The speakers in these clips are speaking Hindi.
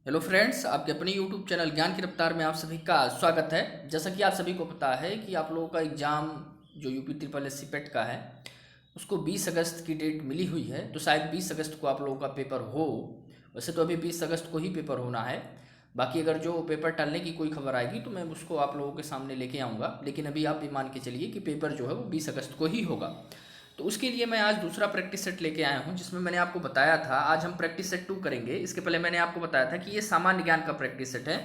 हेलो फ्रेंड्स, आपके अपने यूट्यूब चैनल ज्ञान की रफ्तार में आप सभी का स्वागत है। जैसा कि आप सभी को पता है कि आप लोगों का एग्ज़ाम जो यूपी ट्रिपल एस सी पेट का है उसको 20 अगस्त की डेट मिली हुई है। तो शायद 20 अगस्त को आप लोगों का पेपर हो। वैसे तो अभी 20 अगस्त को ही पेपर होना है। बाकी अगर जो पेपर टालने की कोई खबर आएगी तो मैं उसको आप लोगों के सामने लेके आऊँगा, लेकिन अभी आप ये मान के चलिए कि पेपर जो है वो 20 अगस्त को ही होगा। तो उसके लिए मैं आज दूसरा प्रैक्टिस सेट लेके आया हूँ, जिसमें मैंने आपको बताया था आज हम प्रैक्टिस सेट 2 करेंगे। इसके पहले मैंने आपको बताया था कि ये सामान्य ज्ञान का प्रैक्टिस सेट है,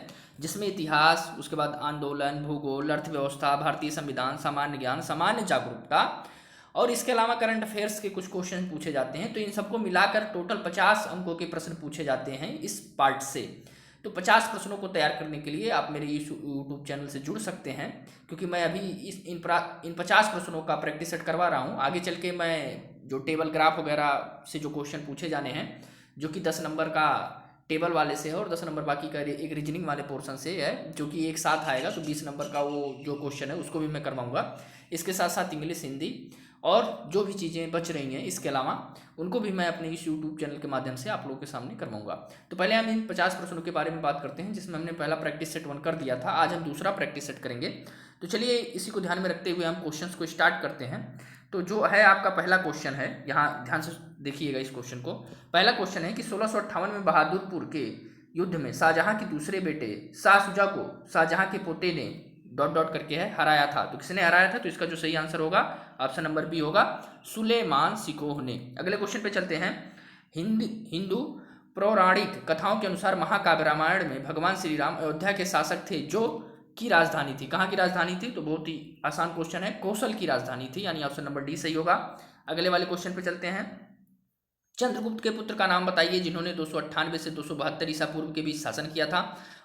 जिसमें इतिहास, उसके बाद आंदोलन, भूगोल, अर्थव्यवस्था, भारतीय संविधान, सामान्य ज्ञान, सामान्य जागरूकता और इसके अलावा करंट अफेयर्स के कुछ क्वेश्चन पूछे जाते हैं। तो इन सबको मिलाकर टोटल 50 अंकों के प्रश्न पूछे जाते हैं इस पार्ट से। तो 50 प्रश्नों को तैयार करने के लिए आप मेरे इस यूट्यूब चैनल से जुड़ सकते हैं, क्योंकि मैं अभी इन 50 प्रश्नों का प्रैक्टिस सेट करवा रहा हूँ। आगे चल के मैं जो टेबल ग्राफ वगैरह से जो क्वेश्चन पूछे जाने हैं, जो कि 10 नंबर का टेबल वाले से है और 10 नंबर बाकी का एक रीजनिंग वाले पोर्शन से है, जो कि एक साथ आएगा, तो 20 नंबर का वो जो क्वेश्चन है उसको भी मैं करवाऊँगा। इसके साथ साथ इंग्लिश, हिंदी और जो भी चीज़ें बच रही हैं इसके अलावा उनको भी मैं अपने इस यूट्यूब चैनल के माध्यम से आप लोगों के सामने करवाऊंगा। तो पहले हम इन 50 प्रश्नों के बारे में बात करते हैं, जिसमें हमने पहला प्रैक्टिस सेट 1 कर दिया था। आज हम दूसरा प्रैक्टिस सेट करेंगे। तो चलिए इसी को ध्यान में रखते हुए हम क्वेश्चंस को स्टार्ट करते हैं। तो जो है आपका पहला क्वेश्चन है, यहाँ ध्यान से देखिएगा इस क्वेश्चन को। पहला क्वेश्चन है कि 1658 में बहादुरपुर के युद्ध में शाहजहां के दूसरे बेटे शाह शुजा को शाहजहां के पोते ने डॉट डॉट करके है हराया था। तो किसने हराया था? तो इसका जो सही आंसर होगा ऑप्शन नंबर बी होगा, सुलेमान सिकोह ने। अगले क्वेश्चन पे चलते हैं। हिंदू पौराणिक कथाओं के अनुसार महाकाव्य रामायण में भगवान श्री राम अयोध्या के शासक थे, जो की राजधानी थी। कहाँ की राजधानी थी? तो बहुत ही आसान क्वेश्चन है, कौशल की राजधानी थी, यानी ऑप्शन नंबर डी सही होगा। अगले वाले क्वेश्चन पे चलते हैं। चंद्रगुप्त के पुत्र का नाम बताइए, जिन्होंने 298 से 272 ईसा पूर्व के बीच शासन किया था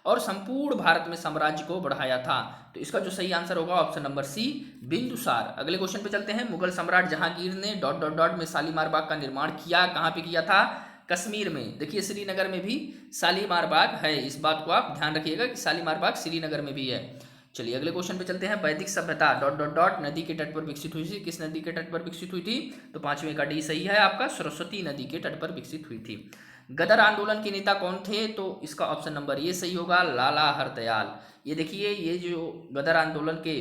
और संपूर्ण भारत में साम्राज्य को बढ़ाया था। तो इसका जो सही आंसर होगा ऑप्शन नंबर सी, बिंदुसार। अगले क्वेश्चन पे चलते हैं। मुगल सम्राट जहांगीर ने डॉट डॉट डॉट में शालीमार बाग का निर्माण किया। कहाँ पे किया था? कश्मीर में। देखिए श्रीनगर में भी शालीमार बाग है, इस बात को आप ध्यान रखिएगा कि शालीमार बाग श्रीनगर में भी है। चलिए अगले क्वेश्चन पे चलते हैं। वैदिक सभ्यता डॉट डॉट डॉट नदी के तट पर विकसित हुई थी। किस नदी के तट पर विकसित हुई थी? तो पांचवें का डी सही है आपका, सरस्वती नदी के तट पर विकसित हुई थी। गदर आंदोलन के नेता कौन थे? तो इसका ऑप्शन नंबर ये सही होगा, लाला हरदयाल। ये देखिए, ये जो गदर आंदोलन के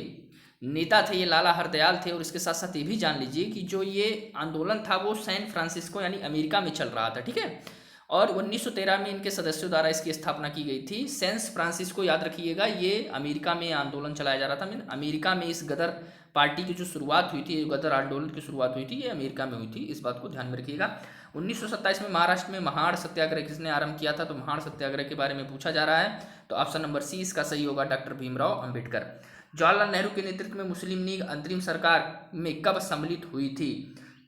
नेता थे ये लाला हरदयाल थे। और इसके साथ साथ ये भी जान लीजिए कि जो ये आंदोलन था वो सैन फ्रांसिस्को यानी अमेरिका में चल रहा था, ठीक है। और 1913 में इनके सदस्यों द्वारा इसकी स्थापना की गई थी। सेंस फ्रांसिस्को याद रखिएगा, ये अमेरिका में आंदोलन चलाया जा रहा था। मीन अमेरिका में इस गदर पार्टी की जो शुरुआत हुई थी, गदर आंदोलन की शुरुआत हुई थी, ये अमेरिका में हुई थी, इस बात को ध्यान में रखिएगा। 1927 में महाराष्ट्र में महाड़ सत्याग्रह किसने आरंभ किया था? तो महाड़ सत्याग्रह के बारे में पूछा जा रहा है। तो ऑप्शन नंबर सी इसका सही होगा, डॉक्टर भीमराव अंबेडकर। जवाहरलाल नेहरू के नेतृत्व में मुस्लिम लीग अंतरिम सरकार में कब सम्मिलित हुई थी?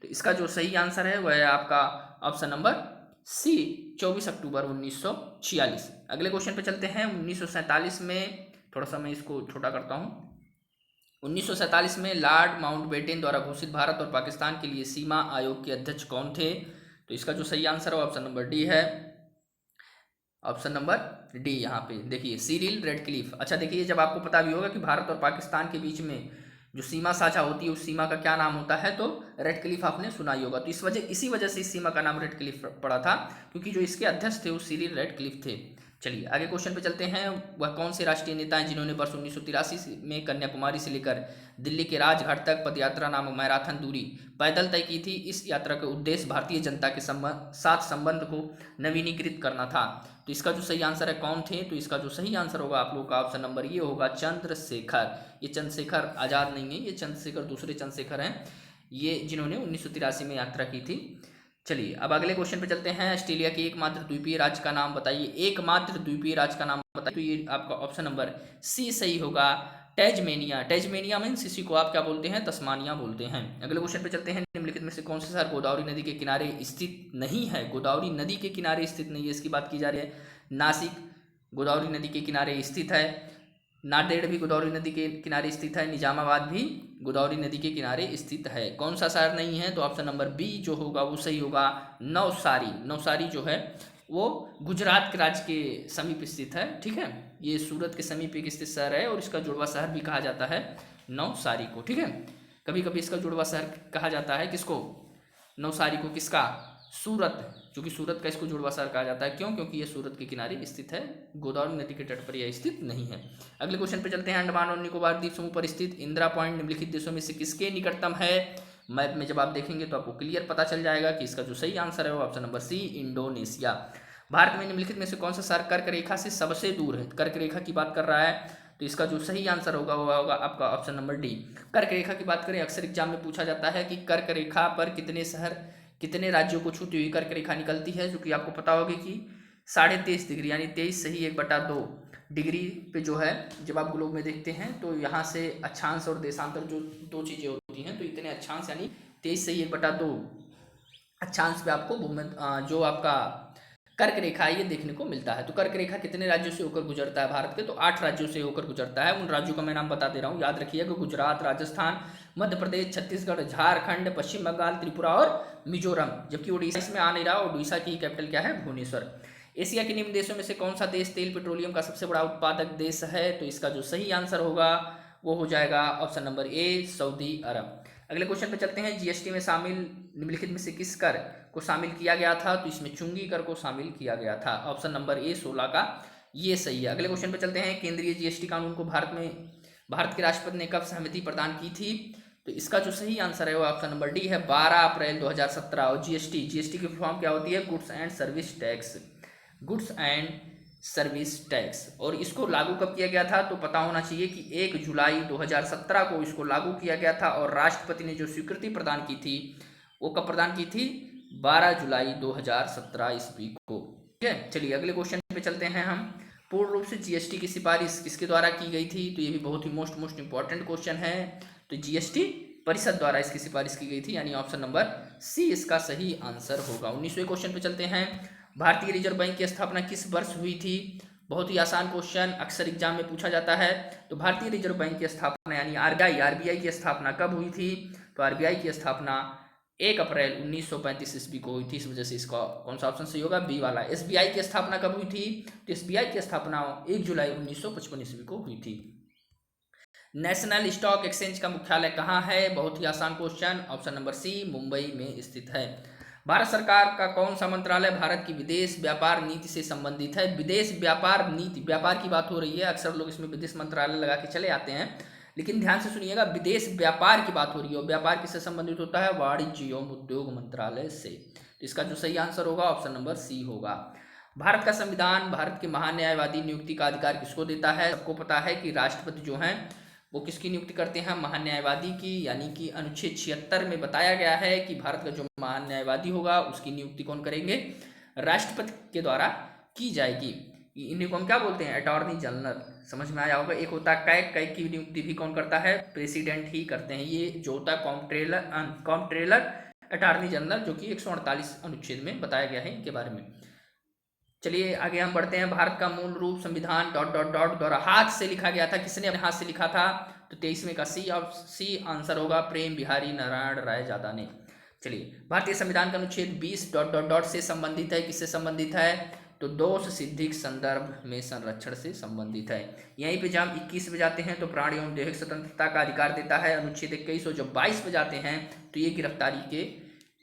तो इसका जो सही आंसर है वह है आपका ऑप्शन नंबर सी, 24 अक्टूबर 1946। अगले क्वेश्चन पे चलते हैं। 1947 में, थोड़ा सा मैं इसको छोटा करता हूँ। 1947 में लॉर्ड माउंटबेटन द्वारा घोषित भारत और पाकिस्तान के लिए सीमा आयोग के अध्यक्ष कौन थे? तो इसका जो सही आंसर है ऑप्शन नंबर डी है, ऑप्शन नंबर डी। यहाँ पे देखिए सिरिल रेडक्लिफ। अच्छा देखिए, जब आपको पता भी होगा कि भारत और पाकिस्तान के बीच में जो सीमा साझा होती है उस सीमा का क्या नाम होता है, तो रेडक्लिफ आपने सुना ही होगा। तो इसी वजह से इस सीमा का नाम रेडक्लिफ पड़ा था, क्योंकि जो इसके अध्यक्ष थे वो सिरिल रेडक्लिफ थे। चलिए आगे क्वेश्चन पे चलते हैं। वह कौन से राष्ट्रीय नेता हैं जिन्होंने वर्ष 1983 में कन्याकुमारी से लेकर दिल्ली के राजघाट तक पदयात्रा नामक मैराथन दूरी पैदल तय की थी? इस यात्रा का उद्देश्य भारतीय जनता के साथ संबंध को नवीनीकृत करना था। तो इसका जो सही आंसर है कौन थे? तो इसका जो सही आंसर होगा आप लोग का ऑप्शन नंबर ये होगा, चंद्रशेखर। ये चंद्रशेखर आज़ाद नहीं है, ये चंद्रशेखर दूसरे चंद्रशेखर हैं, ये जिन्होंने 1983 में यात्रा की थी। चलिए अब अगले क्वेश्चन पे चलते हैं। ऑस्ट्रेलिया के एकमात्र द्वीपीय राज्य का नाम बताइए। एकमात्र द्वीपीय राज्य का नाम बताइए। तो ये आपका ऑप्शन नंबर सी सही होगा, टेजमेनिया। टेजमेनिया मीन्स इसी को आप क्या बोलते हैं? तस्मानिया बोलते हैं। अगले क्वेश्चन पे चलते हैं। निम्नलिखित में से कौन से शहर गोदावरी नदी के किनारे स्थित नहीं है? गोदावरी नदी के किनारे स्थित नहीं है, इसकी बात की जा रही है। नासिक गोदावरी नदी के किनारे स्थित है, नांदेड़ भी गोदावरी नदी के किनारे स्थित है, निजामाबाद भी गोदावरी नदी के किनारे स्थित है। कौन सा शहर नहीं है? तो ऑप्शन नंबर बी जो होगा वो सही होगा, नवसारी। नवसारी जो है वो गुजरात के राज्य के समीप स्थित है, ठीक है। ये सूरत के समीप एक स्थित शहर है और इसका जुड़वा शहर भी कहा जाता है नवसारी को, ठीक है। कभी कभी इसका जुड़वा शहर कहा जाता है किसको? नवसारी को। किसका? सूरत चूँकि सूरत का इसको जुड़वा शहर कहा जाता है। क्यों? क्योंकि ये सूरत के किनारे स्थित है, गोदावरी नदी के तट पर यह स्थित नहीं है। अगले क्वेश्चन पे चलते हैं। अंडमान और निकोबार द्वीप समूह पर स्थित इंदिरा पॉइंट निम्नलिखित देशों में से किसके निकटतम है? मैप में जब आप देखेंगे तो आपको क्लियर पता चल जाएगा कि इसका जो सही आंसर है वो option number C, Indonesia. Bharat में निम्नलिखित में से कौन सा शहर कर्क रेखा से सबसे दूर है? कर्क रेखा की बात कर रहा है तो इसका जो सही आंसर होगा वो होगा आपका ऑप्शन नंबर डी। कर्क रेखा की बात करें, अक्सर एग्जाम में पूछा जाता है कि कर्क रेखा पर कितने शहर, कितने राज्यों को छूती हुई कर्क रेखा निकलती है, जो कि आपको पता होगी कि 23.5 डिग्री यानी 23 सही 1/2 डिग्री पे जो है, जब आप ग्लोब में देखते हैं तो यहाँ से अक्षांश और देशांतर जो दो चीज़ें होती हैं, तो इतने अक्षांश यानी 23 सही 1/2 अक्षांश पे आपको जो आपका कर्क रेखा ये देखने को मिलता है। तो कर्क रेखा कितने राज्यों से होकर गुजरता है भारत के? तो 8 राज्यों से होकर गुजरता है। उन राज्यों का मैं नाम बता दे रहा हूँ, याद रखिएगा। गुजरात, राजस्थान, मध्य प्रदेश, छत्तीसगढ़, झारखंड, पश्चिम बंगाल, त्रिपुरा और मिजोरम। जबकि उड़ीसा इसमें आ नहीं रहा, उड़ीसा की कैपिटल क्या है? भुवनेश्वर। एशिया के निम्न देशों में से कौन सा देश तेल पेट्रोलियम का सबसे बड़ा उत्पादक देश है? तो इसका जो सही आंसर होगा वो हो जाएगा ऑप्शन नंबर ए, सऊदी अरब। अगले क्वेश्चन पे चलते हैं। जीएसटी में शामिल निम्नलिखित में से किस कर को शामिल किया गया था? तो इसमें चुंगी कर को शामिल किया गया था। ऑप्शन नंबर ए 16 का ये सही है। अगले क्वेश्चन पे चलते हैं। केंद्रीय जीएसटी कानून को भारत के राष्ट्रपति ने कब सहमति प्रदान की थी? तो इसका जो सही आंसर है वो ऑप्शन नंबर डी है, 12 अप्रैल 2017। और जीएसटी की फॉर्म क्या होती है? Goods and service tax. Goods and service tax. और इसको लागू कब किया गया था? तो पता होना चाहिए कि 1 जुलाई 2017 को इसको लागू किया गया था। और राष्ट्रपति ने जो स्वीकृति प्रदान की थी वो कब प्रदान की थी? 12 जुलाई 2017 ईस्वी को। ठीक है, चलिए अगले क्वेश्चन पे चलते हैं हम। पूर्ण रूप से जीएसटी की सिफारिश किसके द्वारा की गई थी? तो ये भी बहुत ही मोस्ट इंपॉर्टेंट क्वेश्चन है। तो जीएसटी परिषद द्वारा इसकी सिफारिश की गई थी, यानी ऑप्शन नंबर सी इसका सही आंसर होगा। 19वें क्वेश्चन पे चलते हैं। भारतीय रिजर्व बैंक की स्थापना किस वर्ष हुई थी? बहुत ही आसान क्वेश्चन, अक्सर एग्जाम में पूछा जाता है। तो भारतीय रिजर्व बैंक की स्थापना यानी आरबीआई की स्थापना कब हुई थी? तो आरबीआई की स्थापना 1 अप्रैल 1935 ईस्वी को हुई थी। इस वजह से इसका कौन सा ऑप्शन सही होगा? बी वाला। एसबीआई की स्थापना कब हुई थी? तो एसबीआई की स्थापना 1 जुलाई 1955 ईस्वी को हुई थी। नेशनल स्टॉक एक्सचेंज का मुख्यालय कहाँ है? बहुत ही आसान question, option number C, Mumbai में स्थित है। भारत सरकार का कौन सा मंत्रालय भारत की विदेश व्यापार नीति से संबंधित है? विदेश व्यापार नीति, व्यापार की बात हो रही है, अक्सर लोग इसमें विदेश मंत्रालय लगा के चले आते हैं, लेकिन ध्यान से सुनिएगा, विदेश व्यापार की बात हो रही है। और व्यापार किससे संबंधित होता है? वाणिज्य एवं उद्योग मंत्रालय से। तो इसका जो सही आंसर होगा ऑप्शन नंबर सी होगा। भारत का संविधान भारत के महान न्यायवादी नियुक्ति का अधिकार किसको देता है? सबको पता है कि राष्ट्रपति जो हैं वो किसकी नियुक्ति करते हैं? महान न्यायवादी की। यानी कि अनुच्छेद 76 में बताया गया है कि भारत का जो महान न्यायवादी होगा उसकी नियुक्ति कौन करेंगे? राष्ट्रपति के द्वारा की जाएगी। इन्हें कौन क्या बोलते हैं? Attorney general. समझ में आया होगा। एक होता है कैग, कैग की नियुक्ति भी कौन करता है? प्रेसिडेंट ही करते हैं। ये जो होता है कॉम्प्ट्रेलर अटॉर्नी जनरल, जो कि 148 अनुच्छेद में बताया गया है इनके बारे में। चलिए आगे हम बढ़ते हैं। भारत का मूल रूप संविधान ... द्वारा हाथ से लिखा गया था। किसने अपने हाथ से लिखा था? तो 23वें का सी आंसर होगा, प्रेम बिहारी नारायण राय जादा ने। चलिए, भारतीय संविधान का अनुच्छेद 20 ... से संबंधित है। किससे संबंधित है? तो दोष सिद्धिक संदर्भ में संरक्षण से संबंधित है। यहीं पे जब हम 21 पे जाते हैं तो प्राणी एवं दैहिक स्वतंत्रता का अधिकार देता है अनुच्छेद 21। और जब 22 पे जाते हैं तो ये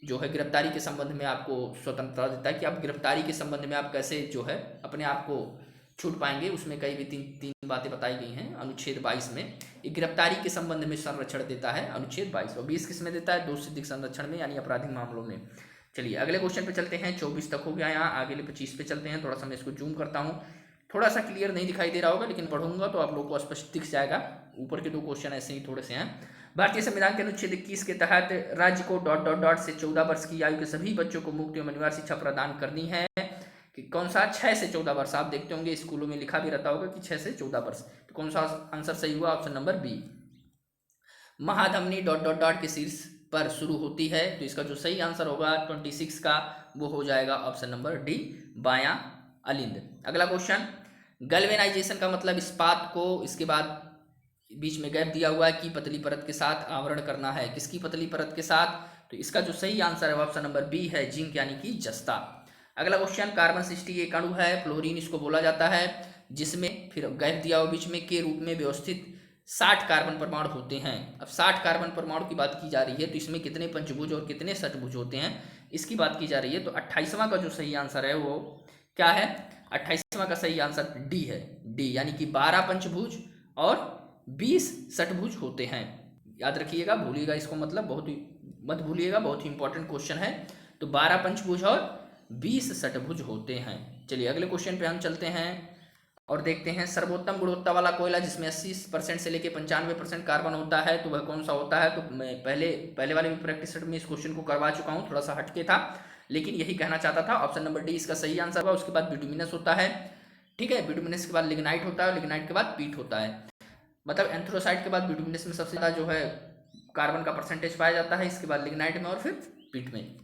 गिरफ्तारी के संबंध में आपको स्वतंत्रता देता है कि आप गिरफ्तारी के संबंध में आप कैसे जो है अपने आप को छूट पाएंगे। उसमें कई भी तीन बातें बताई गई हैं अनुच्छेद 22 में। ये गिरफ्तारी के संबंध में संरक्षण देता है अनुच्छेद 22। और 20 किस में देता है? दोष सिद्धिक संरक्षण में, यानी आपराधिक मामलों में। चलिए अगले क्वेश्चन पे चलते हैं। 24 तक हो गया यहाँ, आगे 25 पे चलते हैं। थोड़ा सा मैं इसको जूम करता हूँ, थोड़ा सा क्लियर नहीं दिखाई दे रहा होगा, लेकिन पढ़ूंगा तो आप लोगों को स्पष्ट दिख जाएगा। ऊपर के 2 क्वेश्चन ऐसे ही थोड़े से हैं। भारतीय संविधान के अनुच्छेद 21 के तहत राज्य को ... से 14 वर्ष की आयु के सभी बच्चों को मुफ्त एवं अनिवार्य शिक्षा प्रदान करनी है। कि कौन सा? 6 से 14 वर्ष। आप देखते होंगे स्कूलों में लिखा भी रहता होगा कि 6 से 14 वर्ष। तो कौन सा आंसर सही हुआ? Option number B. महाधमनी ... के शीर्ष पर शुरू होती है। तो इसका जो सही आंसर होगा 26 का वो हो जाएगा ऑप्शन नंबर डी, बायां अलिंद। अगला क्वेश्चन, गैल्वेनाइजेशन का मतलब इस्पात को, इसके बाद बीच में गैप दिया हुआ है कि पतली परत के साथ आवरण करना है। किसकी पतली परत के साथ? तो इसका जो सही आंसर है ऑप्शन नंबर बी है, जिंक यानी कि जस्ता। अगला क्वेश्चन, कार्बन 60 एक अणु है, फ्लोरीन इसको बोला जाता है, जिसमें फिर गैप दिया हुआ बीच में के रूप में व्यवस्थित 60 कार्बन परमाणु होते हैं। अब 60 कार्बन परमाणु की बात की जा रही है तो इसमें कितने पंचभुज और कितने षटभुज होते हैं इसकी बात की जा रही है। तो 28वां का जो सही आंसर है वो क्या है, 28वां का सही आंसर डी है, डी, यानी कि 12 पंचभुज और 20 षटभुज होते हैं। याद रखिएगा, भूलिएगा इसको, मतलब बहुत ही मत भूलिएगा, बहुत ही इंपॉर्टेंट क्वेश्चन है। तो 12 पंचभुज और 20 षटभुज होते हैं। चलिए अगले क्वेश्चन पे हम चलते हैं और देखते हैं सर्वोत्तम गुणवत्ता वाला कोयला जिसमें 80% से लेकर 95% कार्बन होता है तो वह कौन सा होता है। तो मैं पहले वाले भी प्रैक्टिस सेट में इस क्वेश्चन को करवा चुका हूँ, थोड़ा सा हटके था लेकिन यही कहना चाहता था। ऑप्शन नंबर डी इसका सही आंसर होगा। उसके बाद बिटुमिनस होता है, ठीक है, बिटुमिनस के बाद लिग्नाइट होता है और लिग्नाइट के बाद पीट होता है। मतलब एंथ्रोसाइट के बाद बिटुमिनस में सबसे ज़्यादा जो है कार्बन का परसेंटेज पाया जाता है, इसके बाद लिग्नाइट में और फिर पीट में।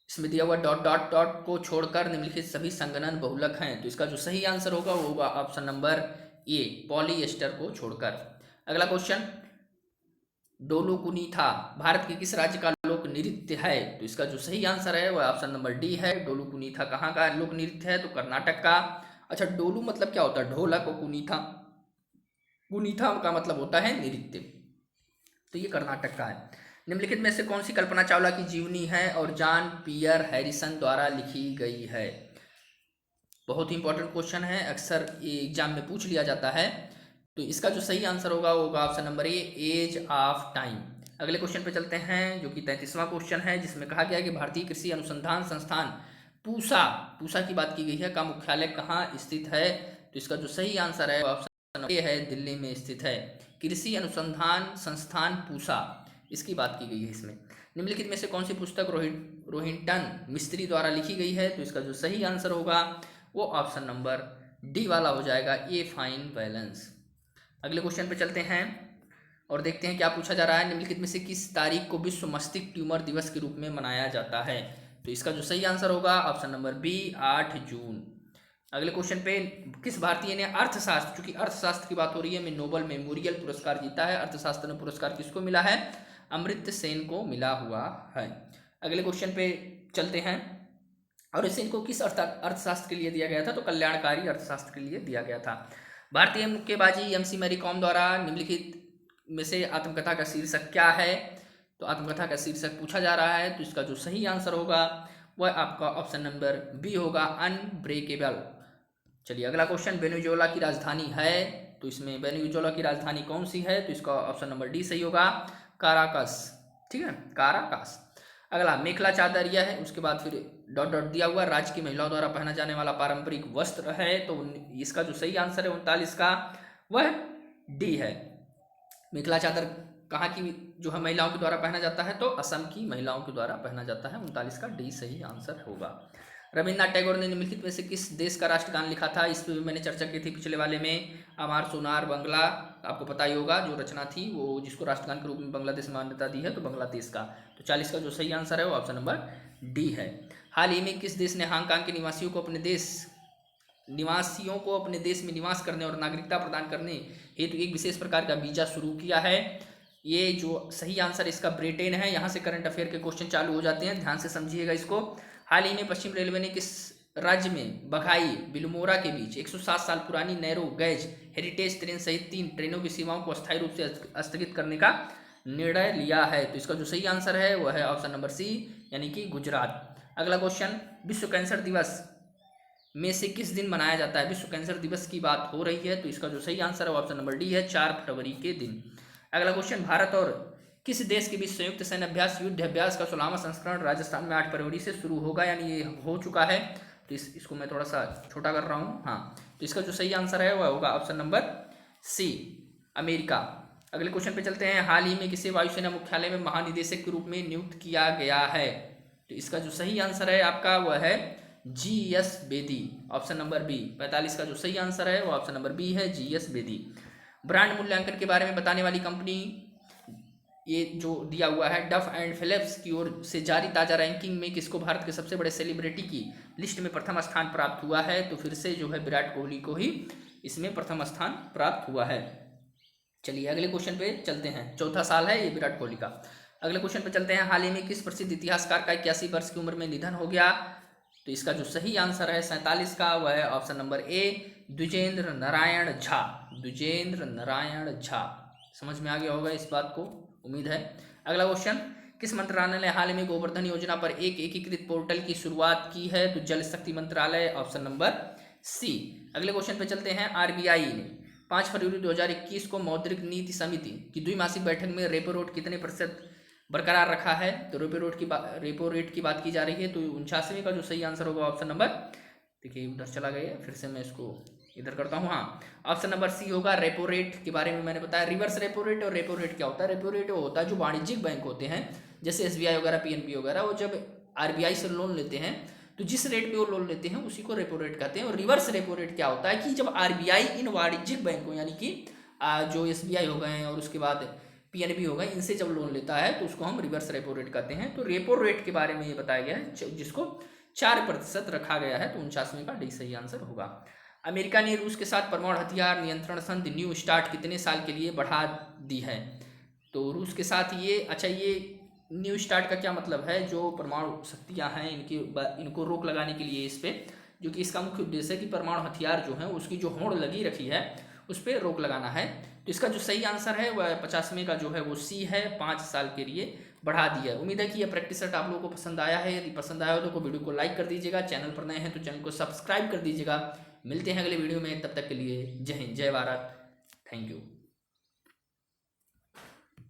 इसमें दिया हुआ डॉट डॉट डॉट को छोड़कर निम्नलिखित सभी संगणन बहुलक हैं। तो इसका जो सही आंसर होगा वो होगा ऑप्शन नंबर ए, पॉलीएस्टर को छोड़कर। अगला क्वेश्चन, डोलुकुनीथा भारत के किस राज्य का लोक नृत्य है। तो इसका जो सही आंसर है वह ऑप्शन नंबर डी है। डोलुकुनीथा कहाँ का लोक नृत्य है, तो कर्नाटक का। अच्छा, डोलू मतलब क्या होता है, ढोलक, और कुनीथा, कुनीथा का मतलब होता है नृत्य, तो ये कर्नाटक का है। निम्नलिखित में से कौन सी कल्पना चावला की जीवनी है और जॉन पियर हैरिसन द्वारा लिखी गई है। बहुत ही इंपॉर्टेंट क्वेश्चन है, अक्सर ये एग्जाम में पूछ लिया जाता है। तो इसका जो सही आंसर होगा वो होगा option number A, age of time. अगले क्वेश्चन पे चलते हैं जो कि 33वां क्वेश्चन है, जिसमें कहा गया कि भारतीय कृषि अनुसंधान संस्थान पूसा की बात की गई है, का मुख्यालय कहाँ स्थित है। तो इसका जो सही आंसर है ऑप्शन नंबर ए है, दिल्ली में स्थित है। कृषि अनुसंधान संस्थान पूसा, इसकी बात की गई है इसमें। निम्नलिखित में से कौन सी पुस्तक रोहिंटन मिस्त्री द्वारा लिखी गई है। तो इसका जो सही आंसर होगा वो ऑप्शन नंबर डी वाला हो जाएगा, ए फाइन बैलेंस। अगले क्वेश्चन पे चलते हैं और देखते हैं क्या पूछा जा रहा है। निम्नलिखित में से किस तारीख को विश्व मस्तिष्क ट्यूमर दिवस के रूप में मनाया जाता है। तो इसका जो सही आंसर होगा ऑप्शन नंबर बी, 8 जून। अगले क्वेश्चन पे, किस भारतीय ने अर्थशास्त्र, चूंकि अर्थशास्त्र की बात हो रही है, में नोबेल मेमोरियल पुरस्कार जीता है। अर्थशास्त्र में पुरस्कार किसको मिला है, अमर्त्य सेन को मिला हुआ है। अगले क्वेश्चन पे चलते हैं और इसे इनको किस अर्थशास्त्र के लिए दिया गया था, तो कल्याणकारी अर्थशास्त्र के लिए दिया गया था। भारतीय मुक्केबाजी एमसी मैरी कॉम द्वारा निम्नलिखित में से आत्मकथा का शीर्षक क्या है। तो आत्मकथा का शीर्षक पूछा जा रहा है, तो इसका जो सही आंसर होगा वह आपका ऑप्शन नंबर बी होगा, अनब्रेकेबल। चलिए अगला क्वेश्चन, वेनेजुएला की राजधानी है, तो इसमें वेनेजुएला की राजधानी कौन सी है। तो इसका ऑप्शन नंबर डी सही होगा, काराकस, ठीक है, काराकस। अगला, मेखला चादर यह है, उसके बाद फिर डॉट डॉट दिया हुआ, राज्य की महिलाओं द्वारा पहना जाने वाला पारंपरिक वस्त्र है। तो इसका जो सही आंसर है 39 का वह डी है। मेखला चादर कहाँ की जो है महिलाओं के द्वारा पहना जाता है, तो असम की महिलाओं के द्वारा पहना जाता है। 39 का डी सही आंसर होगा। रविन्द्रनाथ टैगोर ने निम्नलिखित में से किस देश का राष्ट्रगान लिखा था। इस पर भी मैंने चर्चा की थी पिछले वाले में। अमार सोनार बंगला, आपको पता ही होगा, जो रचना थी वो जिसको राष्ट्रगान के रूप में बांग्लादेश मान्यता दी है, तो बांग्लादेश का। तो 40 का जो सही आंसर है वो ऑप्शन नंबर डी है। हाल ही में किस देश ने हांगकांग के निवासियों को अपने देश में निवास करने और नागरिकता प्रदान करने हेतु एक विशेष प्रकार का वीजा शुरू किया है। ये जो सही आंसर इसका ब्रिटेन है। यहाँ से करंट अफेयर के क्वेश्चन चालू हो जाते हैं, ध्यान से समझिएगा इसको। हाल ही में पश्चिम रेलवे ने किस राज्य में बघाई बिलमोरा के बीच 107 साल पुरानी नैरो गैज हेरिटेज ट्रेन सहित 3 ट्रेनों की सेवाओं को अस्थायी रूप से स्थगित करने का निर्णय लिया है। तो इसका जो सही आंसर है वह है ऑप्शन नंबर सी, यानी कि गुजरात। अगला क्वेश्चन, विश्व कैंसर दिवस में से किस दिन मनाया जाता है। विश्व कैंसर दिवस की बात हो रही है, तो इसका जो सही आंसर है ऑप्शन नंबर डी है, 4 फरवरी के दिन। अगला क्वेश्चन, भारत और किस देश के बीच संयुक्त सैन्य अभ्यास युद्ध अभ्यास का 16वां संस्करण राजस्थान में 8 फरवरी से शुरू होगा, यानी ये हो चुका है। तो इसको मैं थोड़ा सा छोटा कर रहा हूँ, हाँ। तो इसका जो सही आंसर है वह होगा ऑप्शन नंबर सी, अमेरिका। अगले क्वेश्चन पे चलते हैं, हाल ही में किसे वायुसेना मुख्यालय में महानिदेशक के रूप में नियुक्त किया गया है। तो इसका जो सही आंसर है आपका वह है GS Bedi, option number B. 45 का जो सही आंसर है वो ऑप्शन नंबर बी है, GS बेदी। ब्रांड मूल्यांकन के बारे में बताने वाली कंपनी, ये जो दिया हुआ है, डफ एंड फिलिप्स की ओर से जारी ताज़ा रैंकिंग में किसको भारत के सबसे बड़े सेलिब्रिटी की लिस्ट में प्रथम स्थान प्राप्त हुआ है। तो फिर से जो है विराट कोहली को ही इसमें प्रथम स्थान प्राप्त हुआ है। चलिए अगले क्वेश्चन पे चलते हैं, चौथा साल है ये विराट कोहली का। अगले क्वेश्चन पे चलते हैं, हाल ही में किस प्रसिद्ध इतिहासकार का 81 वर्ष की उम्र में निधन हो गया। तो इसका जो सही आंसर है 47 का वह है ऑप्शन नंबर ए, द्विजेंद्र नारायण झा। द्विजेंद्र नारायण झा। समझ में आ गया होगा इस बात को, उम्मीद है। अगला क्वेश्चन, किस मंत्रालय ने हाल में गोवर्धन योजना पर एक एकीकृत पोर्टल की शुरुआत की है? तो जल शक्ति मंत्रालय, ऑप्शन नंबर सी। अगले क्वेश्चन पे चलते हैं। आरबीआई ने 5 फरवरी 2021 को मौद्रिक नीति समिति की द्विमासिक बैठक में रेपो रेट कितने प्रतिशत बरकरार रखा है? तो रेपो रेट की बात की जा रही है। तो 49वें का जो सही आंसर होगा ऑप्शन नंबर, देखिए उधर चला गया, फिर से मैं इसको इधर करता हूँ। हाँ, ऑप्शन नंबर सी होगा। रेपो रेट के बारे में मैंने बताया। रिवर्स रेपो रेट और रेपो रेट क्या होता है? रेपो रेट वो होता है जो वाणिज्यिक बैंक होते हैं जैसे एसबीआई वगैरह, पीएनबी वगैरह, वो जब आरबीआई से लोन लेते हैं तो जिस रेट पे वो लोन लेते हैं उसी को रेपो रेट कहते हैं। और रिवर्स रेपो रेट क्या होता है कि जब आरबीआई इन वाणिज्यिक बैंकों यानी कि जो एसबीआई हो गए हैं और उसके बाद पीएनबी हो गए, इनसे जब लोन लेता है तो उसको हम रिवर्स रेपो रेट कहते हैं। तो रेपो रेट के बारे में ये बताया गया है जिसको 4% रखा गया है। तो 49वें का डी सही आंसर होगा। अमेरिका ने रूस के साथ परमाणु हथियार नियंत्रण संधि न्यू स्टार्ट कितने साल के लिए बढ़ा दी है? तो रूस के साथ ये, अच्छा ये न्यू स्टार्ट का क्या मतलब है? जो परमाणु शक्तियाँ हैं इनको रोक लगाने के लिए इस पर, जो कि इसका मुख्य उद्देश्य है कि परमाणु हथियार जो है उसकी जो होड़ लगी रखी है उस पर रोक लगाना है। तो इसका जो सही आंसर है वह 50वें का जो है वो सी है, 5 साल के लिए बढ़ा दिया है। उम्मीद है कि यह प्रैक्टिस सेट आप लोगों को पसंद आया है। यदि पसंद आया हो तो वीडियो को लाइक कर दीजिएगा, चैनल पर नए हैं तो चैनल को सब्सक्राइब कर दीजिएगा। मिलते हैं अगले वीडियो में, तब तक के लिए जय हिंद, जय भारत, थैंक यू।